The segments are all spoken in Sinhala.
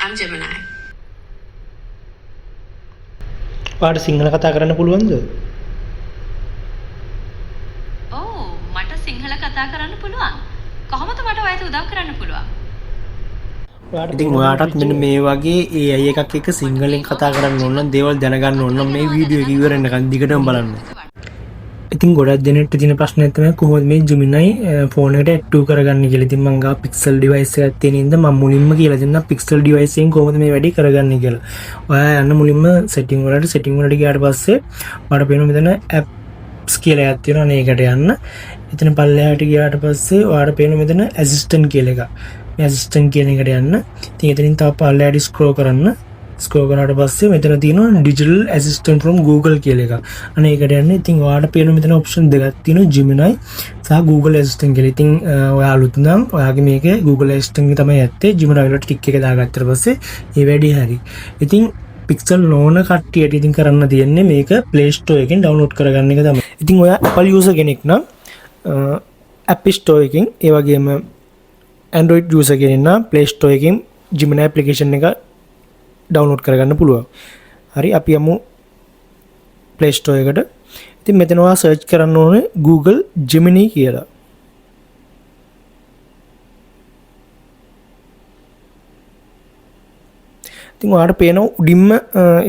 I'm Gemini. පාට සිංහල කතා කරන්න පුළුවන්ද? ඔව් මට සිංහල කතා කරන්න පුළුවන්. කොහොමද මට ඔයාලට උදව් කරන්න පුළුවන්? ඉතින් ඔයාටත් මෙන්න මේ වගේ AI එකක් එක්ක සිංහලෙන් කතා කරන්න ඕන නම් දේවල් දැනගන්න ඕන නම් මේ වීඩියෝ එක ඉවර වෙනකන් දිගටම බලන්න. ඉතින් ගොඩක් දෙනෙක්ට තියෙන ප්‍රශ්නයක් තමයි කොහොමද මේ Gemini ෆෝන් එකට ඇඩ් කරගන්නේ කියලා. ඉතින් මම ගා Pixel device එකක් තියෙන ඉඳන් මම මුලින්ම කියලා දෙන්නම් Pixel device එකෙන් කොහොමද මේ වැඩේ කරගන්නේ කියලා. ඔයා යන්න මුලින්ම setting වලට ගියාට පස්සේ මට පේනවා මෙතන apps කියලා එකක් තියෙනවා නේ. ඒකට යන්න. එතන පල්ලෙහාට ගියාට පස්සේ ඔයාලට පේනවා මෙතන assistant කියලා එකක්. මේ assistant කියන එකට යන්න. ඉතින් එතනින් තව පල්ලෙහාට scroll කරන්න. ස්ක්‍රෝල් කරාට පස්සේ මෙතන තියෙනවා digital assistant from Google කියලා එකක්. අනේ ඒකට යන්න. ඉතින් ඔයාලට පේනවා මෙතන option දෙකක් තියෙනවා Gemini සහ Google Assistant කියලා. ඉතින් ඔයා අලුත් නම් ඔයාගේ මේකේ Google Assistant එක තමයි ඇත්තේ. Gemini වලට ටික් එක දාගත්තට පස්සේ මේ වැඩේ හරි. ඉතින් Pixel නොවන කට්ටියට ඉතින් කරන්න තියෙන්නේ මේක Play Store එකෙන් download කරගන්න එක තමයි. ඉතින් ඔයා Apple user කෙනෙක් නම් App Store එකෙන් ඒ වගේම Android user කෙනෙක් නම් Play Store එකෙන් Gemini application එක ඩවුන්ලෝඩ් කරගන්න පුළුවන්. හරි අපි යමු Play Store එකට. ඉතින් මෙතන ඔයා සර්ච් කරන්න ඕනේ Google Gemini කියලා. ඉතින් ඔයාලට පේන උඩින්ම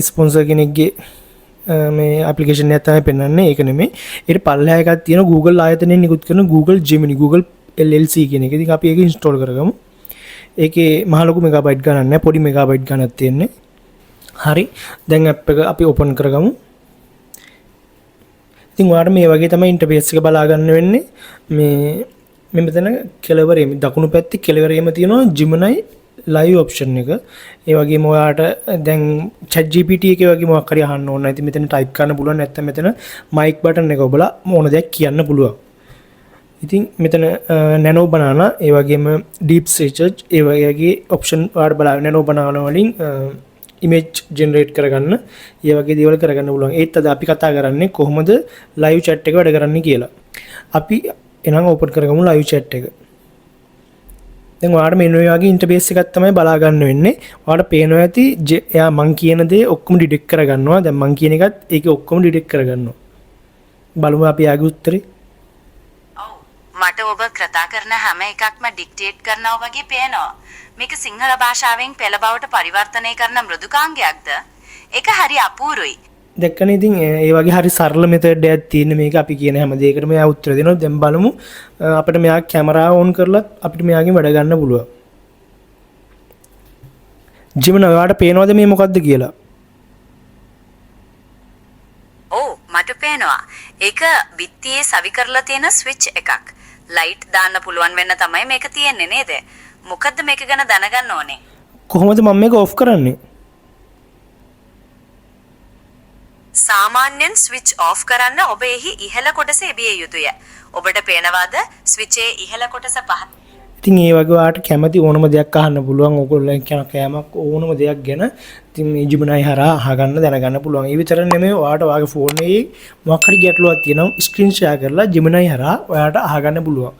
ස්පොන්සර් කෙනෙක්ගේ මේ ඇප්ලිකේෂන් එක තමයි පෙන්වන්නේ. ඒක නෙමෙයි. ඊට පල්ලෙහා එකක් තියෙනවා Google ආයතනයෙන් නිකුත් කරන Google Gemini Google LLC කියන එක. ඉතින් අපි ඒක ඉන්ස්ටෝල් කරගමු. ඒකේ මහ ලොකු මෙගාබයිට් ගණන් නැහැ, පොඩි මෙගාබයිට් ගණනක් තියෙන්නේ. හරි. දැන් ඇප් එක අපි ඕපන් කරගමු. ඉතින් ඔයාලට මේ වගේ තමයි ඉන්ටර්ෆේස් එක බලා ගන්න වෙන්නේ. මේ මෙතන කෙළවරේම දකුණු පැත්තේ කෙළවරේම තියෙනවා Gemini live option එක. ඒ වගේම ඔයාලට දැන් ChatGPT එකේ වගේ මොකක් හරි අහන්න ඕන. ඉතින් මෙතන ටයිප් කරන්න පුළුවන්. නැත්නම් මෙතන mic button එක ඔබලා මොන දෙයක් කියන්න පුළුවන්. ඉතින් මෙතන nano banana ඒ වගේම deep search ඒ වගේ option වල බලන්න nano banana වලින් image generate කරගන්න ඒ වගේ දේවල් කරගන්න පුළුවන්. ඒත් අද අපි කතා කරන්නේ කොහොමද live chat එක වැඩ කරන්නේ කියලා. අපි එනම් open කරගමු live chat එක. දැන් ඔයාලට මේ වගේ ඉන්ටර්ෆේස් එකක් තමයි බලා ගන්න වෙන්නේ. ඔයාලට පේනවා ඇති එයා මං කියන දේ ඔක්කොම ඩිටෙක්ට් කරගන්නවා. දැන් මං කියන එකත් ඒකේ ඔක්කොම ඩිටෙක්ට් කරගන්නවා. බලමු අපි යාගේ උත්තරේ. මට ඔබ කතා කරන හැම එකක්ම ඩික්ටේට් කරනවා වගේ පේනවා. මේක සිංහල භාෂාවෙන් පෙළ බවට පරිවර්තනය කරන මෘදුකාංගයක්ද? ඒක හරි අපූරුයි. දැක්කනේ ඉතින් ඒ වගේ හරි සරල මෙතඩ් එකක් තියෙන මේක අපි කියන හැම දෙයකටම එයා උත්තර දෙනවා. දැන් බලමු අපිට මෙයා කැමරාව ඔන් කරලා අපිට මෙයාගෙන් වැඩ ගන්න පුළුවන්. Gemini ඔයාලට පේනවද මේ මොකද්ද කියලා? ඔව් මට පේනවා. ඒක බිත්තියේ සවි කරලා තියෙන ස්විච් එකක්. ලයිට් දාන්න පුළුවන් වෙන්න තමයි මේක තියෙන්නේ නේද? මොකද්ද මේක ගැන දැනගන්න ඕනේ. කොහොමද මම මේක ඔෆ් කරන්නේ? සාමාන්‍යයෙන් ස්විච් ඔෆ් කරන්න ඔබ එහි ඉහළ කොටස එබිය යුතුය. ඔබට පේනවාද ස්විචේ ඉහළ කොටස පහත්? ඉතින් ඒ වගේ ඔයාලට කැමති ඕනම දෙයක් අහන්න පුළුවන්. ඔයගොල්ලෝ කියන කෑමක් ඕනම දෙයක් ගැන ඉතින් මේ Gemini හරහා අහගන්න දැනගන්න පුළුවන්. ඒ විතර නෙමෙයි ඔයාලට ඔයාගේ ෆෝන් එකේ මොකක් හරි ගැටලුවක් තියෙනවා ස්ක්‍රීන් ෂෙයා කරලා Gemini හරහා ඔයාලට අහගන්න පුළුවන්.